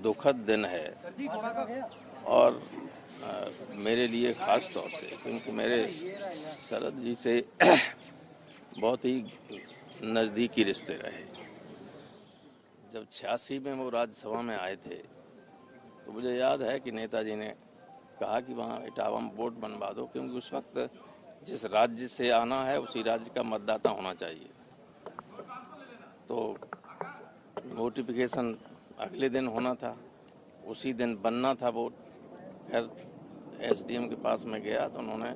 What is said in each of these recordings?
दुखद दिन है और मेरे लिए ख़ास तौर से, क्योंकि मेरे शरद जी से बहुत ही नज़दीकी रिश्ते रहे। जब 86 में वो राज्यसभा में आए थे तो मुझे याद है कि नेताजी ने कहा कि वहाँ इटावा में बोर्ड बनवा दो, क्योंकि उस वक्त जिस राज्य से आना है उसी राज्य का मतदाता होना चाहिए। तो नोटिफिकेशन अगले दिन होना था, उसी दिन बनना था वोट। खैर एसडीएम के पास में गया तो उन्होंने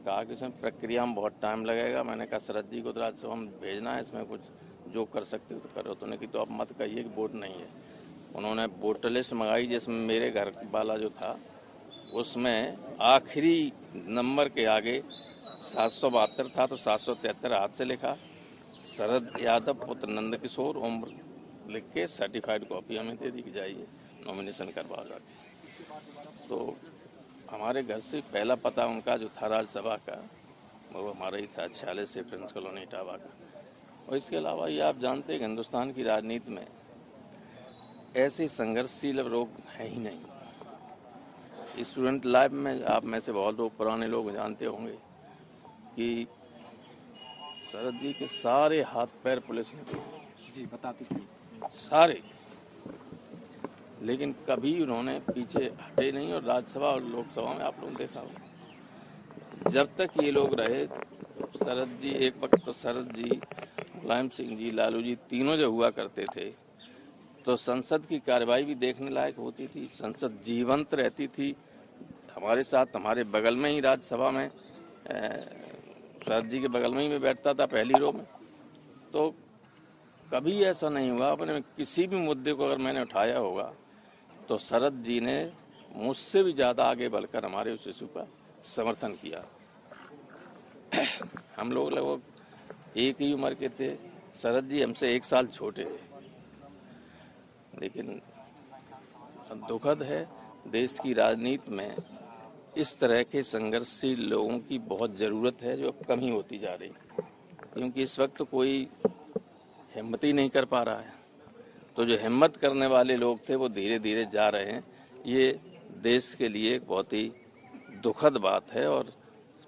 कहा कि इसमें प्रक्रिया में बहुत टाइम लगेगा। मैंने कहा शरद जी को तो राज्यसभा में भेजना है, इसमें कुछ जो कर सकते हो तो करो। तो उन्होंने कि तो अब मत कहिए कि वोट नहीं है। उन्होंने वोटर लिस्ट मंगाई, जिसमें मेरे घर वाला जो था उसमें आखिरी नंबर के आगे 772 था, तो 773 हाथ से लिखा, शरद यादव पुत्र नंद किशोर उम्र लिख के सर्टिफाइड कॉपी हमें दे दी कि जाइए नॉमिनेशन करवा जाके। तो हमारे घर से पहला पता उनका जो था राज्यसभा का, वो हमारा ही था 46 से फ्रेंड्स कॉलोनी इटावा का। और इसके अलावा ये आप जानते हैं हिंदुस्तान की राजनीति में ऐसे संघर्षशील लोग हैं ही नहीं। स्टूडेंट लाइफ में आप में से बहुत लोग पुराने लोग जानते होंगे कि शरद जी के सारे हाथ पैर पुलिस ने तोड़े। जी बताती थी सारे, लेकिन कभी उन्होंने पीछे हटे नहीं। और राज्यसभा और लोकसभा में आप लोगों ने देखा होगा, जब तक ये लोग रहे शरद जी, एक वक्त तो शरद जी, मुलायम सिंह जी, लालू जी तीनों जो हुआ करते थे तो संसद की कार्रवाई भी देखने लायक होती थी, संसद जीवंत रहती थी। हमारे साथ हमारे बगल में ही राज्यसभा में शरद जी के बगल में ही मैं बैठता था पहली रो में। तो कभी ऐसा नहीं हुआ अपने किसी भी मुद्दे को अगर मैंने उठाया होगा तो शरद जी ने मुझसे भी ज़्यादा आगे बढ़कर हमारे उस इशू का समर्थन किया। हम लोग लगभग एक ही उम्र के थे, शरद जी हमसे 1 साल छोटे थे। लेकिन दुखद है, देश की राजनीति में इस तरह के संघर्षशील लोगों की बहुत ज़रूरत है, जो अब कम ही होती जा रही, क्योंकि इस वक्त कोई हिम्मत ही नहीं कर पा रहा है। तो जो हिम्मत करने वाले लोग थे वो धीरे धीरे जा रहे हैं। ये देश के लिए एक बहुत ही दुखद बात है और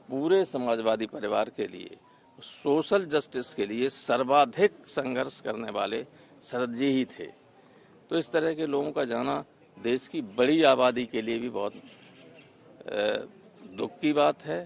पूरे समाजवादी परिवार के लिए, सोशल जस्टिस के लिए सर्वाधिक संघर्ष करने वाले शरद जी ही थे। तो इस तरह के लोगों का जाना देश की बड़ी आबादी के लिए भी बहुत दुख की बात है।